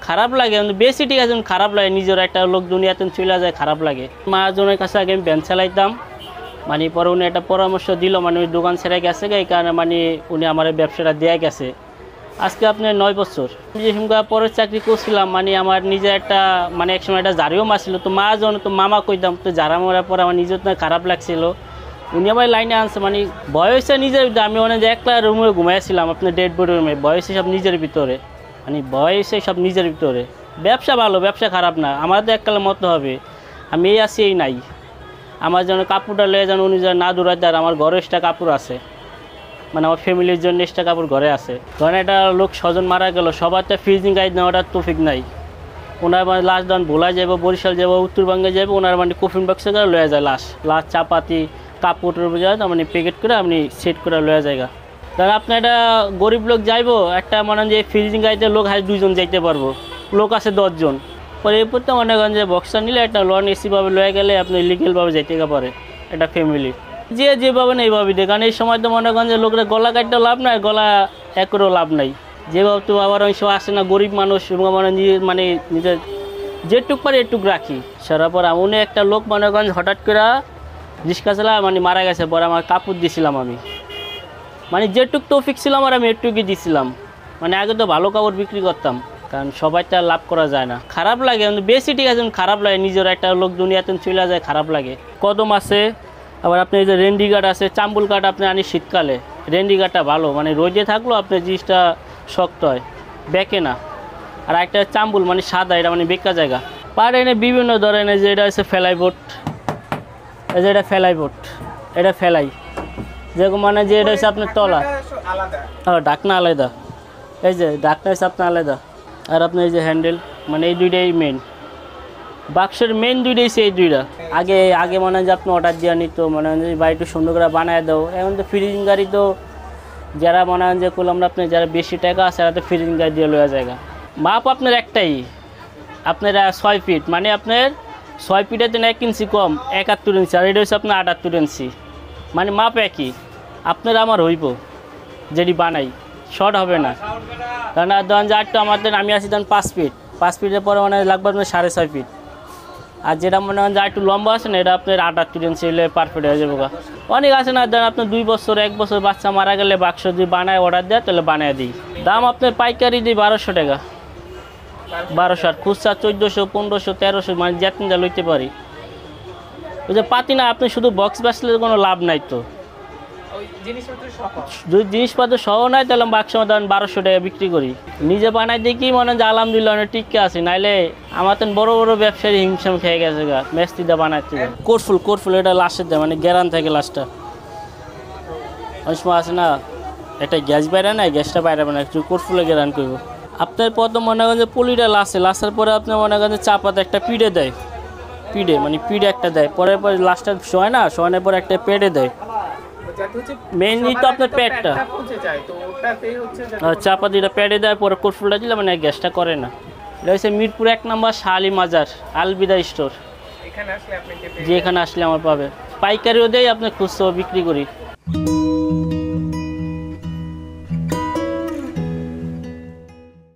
খারাপ লাগে, বেশি ঠিক আছে, খারাপ লাগে। নিজের একটা লোক দুনিয়াতে চলে যায়, খারাপ লাগে। মহাজনের কাছে আগে আমি ভ্যান চালাইতাম, মানে পরে উনি একটা পরামর্শ দিল, মানে ওই দোকান ছেড়ে গেছে, এই কারণে মানে উনি আমার ব্যবসাটা দেয়া গেছে। আজকে আপনার 9 বছর যে সময় পরের চাকরি করছিলাম, মানে আমার নিজের একটা মানে একসময় একটা জারিও মারছিল, তো মহাজন তো মামা কইতাম, তো যারা মারার পরে আমার নিজের তো খারাপ লাগছিল। উনি আমার লাইনে আনছে, মানে বয়সে নিজের, আমি অনেক একলা রুমে ঘুমাইছিলাম, আপনার ডেড বডি রুমে, বয়সে সব নিজের ভিতরে, মানে বয়সে সব নিজের ভিতরে। ব্যবসা ভালো, ব্যবসা খারাপ না, আমার তো এককালে মতো হবে, আমি এই আছি এই নাই। আমার যেন কাপড়টা লয়ে যেন উনি যেন না দৌড়াতে, আর আমার ঘরে এক্সট্রা কাপড় আছে, মানে আমার ফ্যামিলির জন্য এক্সট্রা কাপড় ঘরে আছে। ধরেন একটা লোক স্বজন মারা গেল, সবার তো ফ্রিজিং গাইড নেওয়াটার তৌফিক নাই। ওনার মানে লাশ দান ভোলা যাবো, বরিশাল যাবো, উত্তরবঙ্গে যাবো, ওনার মানে কফিন বক্সে করে লয়ে যায় লাশ চাপাতি কাপড়ের যায়, মানে প্যাকেট করে আপনি সেট করে লয়ে যায়। ধরেন আপনি একটা গরিব লোক যাইবো, একটা মনে যে ফ্রিজিং গাড়িতে লোক হয় 2 জন যাইতে পারবো, লোক আছে 10 জন, পরে এরপর তো মনে করেন যে বক্সটা নিলে একটা লন এসিভাবে লয়ে গেলে আপনি লিগেলভাবে যাইতে পারে একটা ফ্যামিলি। যেভাবে না এইভাবে দেয়, কারণ এই সময় তো মনে করেন যে লোকের গলা কাটতেও লাভ নাই, গলা একরেও লাভ নাই। যেভাবে তো আবার ওই সময় আসে না, গরিব মানুষ, মানে নিজের যেটুক পারে এটুক রাখি সারা পর। এমন একটা লোক মনে করেন হঠাৎ করে রিক্সা চালা মানে মারা গেছে, পরে আমার কাপড় দিছিলাম আমি, মানে যেটুক তৌফিক ছিলাম আর আমি এটুকুই দিছিলাম। মানে আগে তো ভালো কাপড় বিক্রি করতাম, কারণ সবাইটা লাভ করা যায় না, খারাপ লাগে, বেশি ঠিক আছে, খারাপ লাগে। নিজের একটা লোক দুনিয়াতে চলে যায়, খারাপ লাগে। কদম আছে, আবার আপনি এই যে রেন্ডি গার্ড আছে, চাম্বুল কাঠ আপনি আনি শীতকালে, রেন্ডি গার্ডটা ভালো, মানে রোদে থাকলেও আপনার জিনিসটা শক্ত হয়, বেঁকে না। আর একটা চাম্বুল মানে সাদা, এটা মানে বেঁকা জায়গা। পার এনে বিভিন্ন ধরনের, যে এটা হচ্ছে ফেলাই বোট, এই যে এটা ফেলাই বোট, এটা ফেলাই যেরকম, মানে যে এটা হচ্ছে আপনার তলা, ঢাকনা আলাদা, এই যে ঢাকনা হচ্ছে আপনার আলাদা, আর আপনার এই যে হ্যান্ডেল, মানে এই দুইটাই মেন, বাক্সের মেন দুইটাই সেই দুইটা। আগে মনে হয় যে আপনি অর্ডার দিয়ে নিত, মনে হয় যে বাড়ি একটু সুন্দর করে বানায় দাও। এখন তো ফ্রিজিং গাড়ি তো যারা মনে হয় যে করলাম, আপনি যারা বেশি টাকা আছে তারা তো ফ্রিজিং গাড়ি দিয়ে লওয়া জায়গা। মাপ আপনার একটাই, আপনার 6 ফিট, মানে আপনার 6 ফিটের জন্য 1 ইঞ্চি কম, 71 ইঞ্চি, আর এটা হচ্ছে আপনার 78 ইঞ্চি, মানে মাপ একই। আপনার আমার হইব যেটি বানাই, শর্ট হবে না। কারণ ধরেন যে আটটা আমাদের আমি আছি ধরেন 5 ফিট, 5 ফিটের পরে মানে লাগবে আপনার 6.5 ফিট। আর যেটা মনে হয় যে একটু লম্বা আছে না, এটা আপনার 78 ইঞ্চি হলে পারফেক্ট হয়ে যাবে। অনেক আছে না, ধরেন আপনার 2 বছর 1 বছর বাচ্চা মারা গেলে বাক্স যদি বানায় অর্ডার দেয়, তাহলে বানিয়ে দিই। দাম আপনার পাইকারি দিই 1200 টাকা, 1200, আর খুচরা 1400, 1500, 1300, মানে যেতেন যা লইতে পারি। ওই যে পাতি না, আপনি শুধু বক্স বাসলে কোনো লাভ নাই। তো যদি জিনিসপত্র সহ নাই, তাহলে বাক্স ধরেন 1200 টাকা বিক্রি করি। নিজে বানাই দেখি মনে হয় যে আলহামদুলিল্লাহ অনেক টিকে আছে, নাইলে আমার তো বড় বড় ব্যবসায়ী হিমশাম খেয়ে গেছে গা, মেস্তিদা বানাচ্ছে। কোটফুল এটা লাস্টের দেয়, মানে গ্যারান থাকে লাস্টটা। অনেক সময় আছে না, একটা গ্যাস বাইরে না, গ্যাসটা বাইরে না, একটু কোটফুলে গ্যারান করবো। আপনার প্রথম মনে করেন যে পলিটা লাসের পরে আপনার মনে করেন যে চাপাতে একটা পিঠে দেয়, মানে পিঠে একটা দেয়, পরে লাস্টটা শোয় না, শোয়ানোর পরে একটা পেটে দেয়। মেইনলি তো আপনার পেটটা চাপাতিটা পেটে দেয়, পরে কোটফুলটা দিলে মানে গ্যাসটা করে না। এটা হচ্ছে মিরপুর 1 নম্বর শাহালি মাজার আলবিদা স্টোর। যে এখানে আসলে আমার পাবে, পাইকারিও দেয়, আপনার খুচরো বিক্রি করি।